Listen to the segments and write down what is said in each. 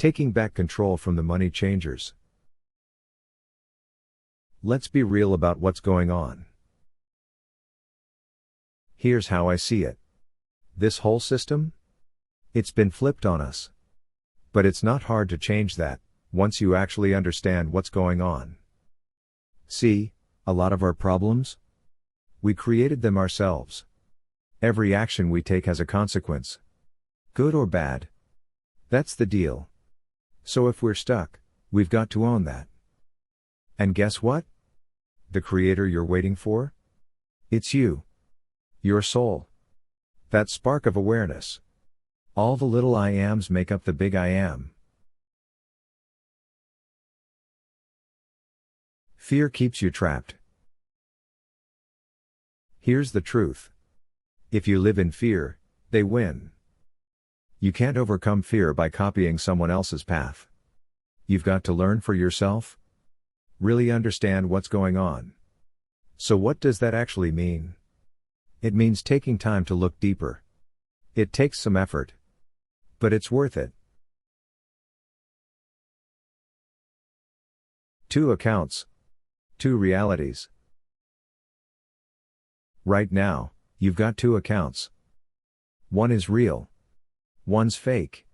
Taking back control from the money changers. Let's be real about what's going on. Here's how I see it. This whole system? It's been flipped on us. But it's not hard to change that, once you actually understand what's going on. See, a lot of our problems? We created them ourselves. Every action we take has a consequence. Good or bad. That's the deal. So if we're stuck, we've got to own that. And guess what? The creator you're waiting for? It's you. Your soul. That spark of awareness. All the little I ams make up the big I am. Fear keeps you trapped. Here's the truth. If you live in fear, they win. You can't overcome fear by copying someone else's path. You've got to learn for yourself. Really understand what's going on. So what does that actually mean? It means taking time to look deeper. It takes some effort. But it's worth it. 2 accounts. 2 realities. Right now, you've got 2 accounts. One is real. One's fake.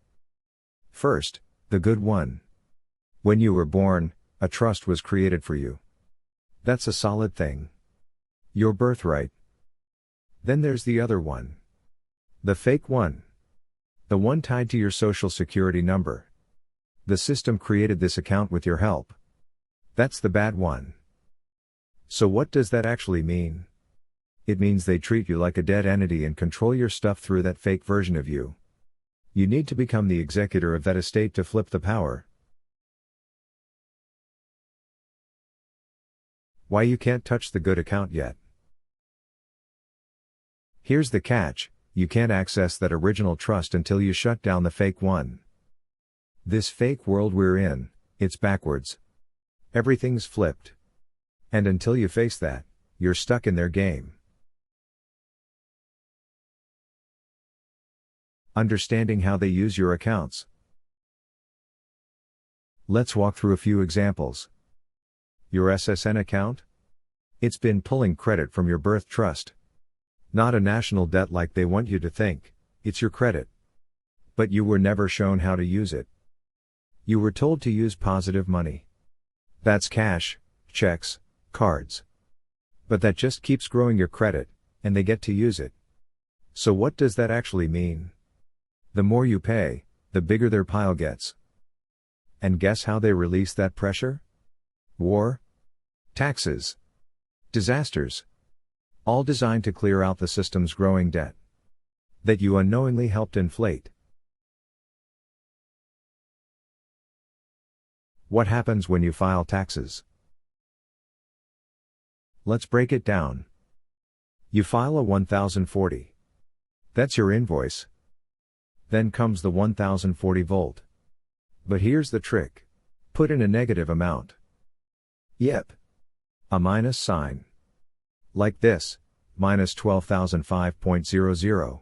First, the good one. When you were born, a trust was created for you. That's a solid thing. Your birthright. Then there's the other one. The fake one. The one tied to your social security number. The system created this account with your help. That's the bad one. So what does that actually mean? It means they treat you like a dead entity and control your stuff through that fake version of you. You need to become the executor of that estate to flip the power. Why you can't touch the good account yet? Here's the catch. You can't access that original trust until you shut down the fake one. This fake world we're in, it's backwards. Everything's flipped. And until you face that, you're stuck in their game. Understanding how they use your accounts. Let's walk through a few examples. Your SSN account? It's been pulling credit from your birth trust. Not a national debt like they want you to think, it's your credit. But you were never shown how to use it. You were told to use positive money. That's cash, checks, cards. But that just keeps growing your credit, and they get to use it. So what does that actually mean? The more you pay, the bigger their pile gets. And guess how they release that pressure? War? Taxes? Disasters? All designed to clear out the system's growing debt. That you unknowingly helped inflate. What happens when you file taxes? Let's break it down. You file a 1040. That's your invoice. Then comes the 1040 volt. But here's the trick. Put in a negative amount. Yep. A minus sign. Like this, minus 12,005.00.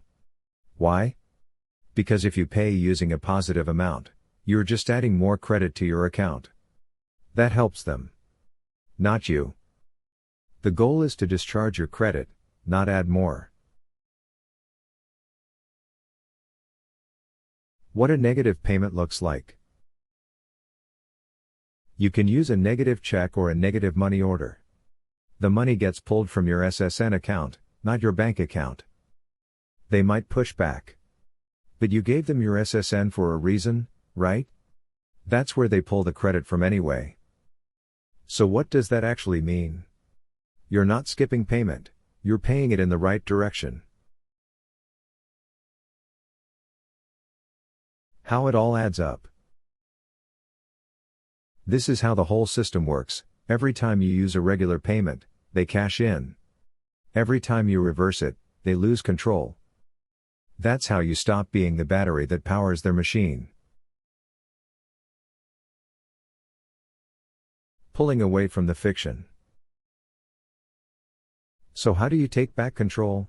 Why? Because if you pay using a positive amount, you're just adding more credit to your account. That helps them. Not you. The goal is to discharge your credit, not add more. What a negative payment looks like. You can use a negative check or a negative money order. The money gets pulled from your SSN account, not your bank account. They might push back. But you gave them your SSN for a reason, right? That's where they pull the credit from anyway. So what does that actually mean? You're not skipping payment, you're paying it in the right direction. How it all adds up. This is how the whole system works. Every time you use a regular payment, they cash in. Every time you reverse it, they lose control. That's how you stop being the battery that powers their machine. Pulling away from the fiction. So how do you take back control?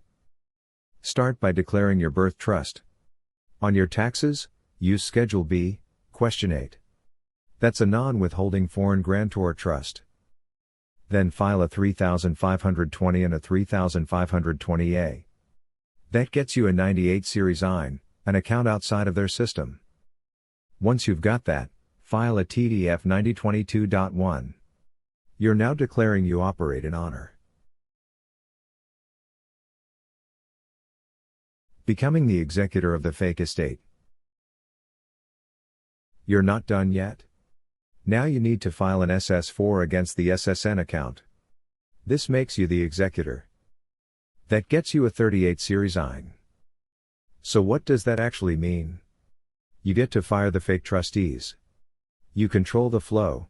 Start by declaring your birth trust. On your taxes, use Schedule B, Question 8. That's a non-withholding foreign grantor trust. Then file a 3520 and a 3520A. That gets you a 98 Series IN, an account outside of their system. Once you've got that, file a TDF 9022.1. You're now declaring you operate in honor. Becoming the executor of the fake estate. You're not done yet? Now you need to file an SS4 against the SSN account. This makes you the executor. That gets you a 38 Series IN. So what does that actually mean? You get to fire the fake trustees. You control the flow.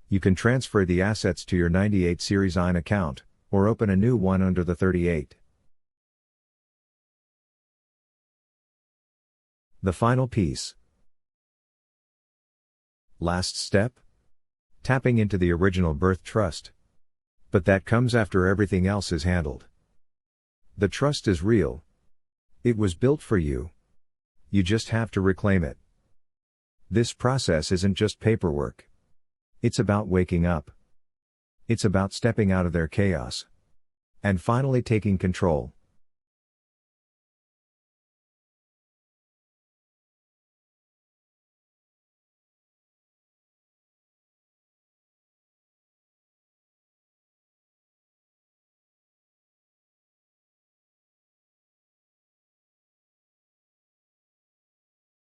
You can transfer the assets to your 98 Series IN account, or open a new one under the 38. The final piece. Last step? Tapping into the original birth trust. But that comes after everything else is handled. The trust is real. It was built for you. You just have to reclaim it. This process isn't just paperwork. It's about waking up. It's about stepping out of their chaos. And finally taking control.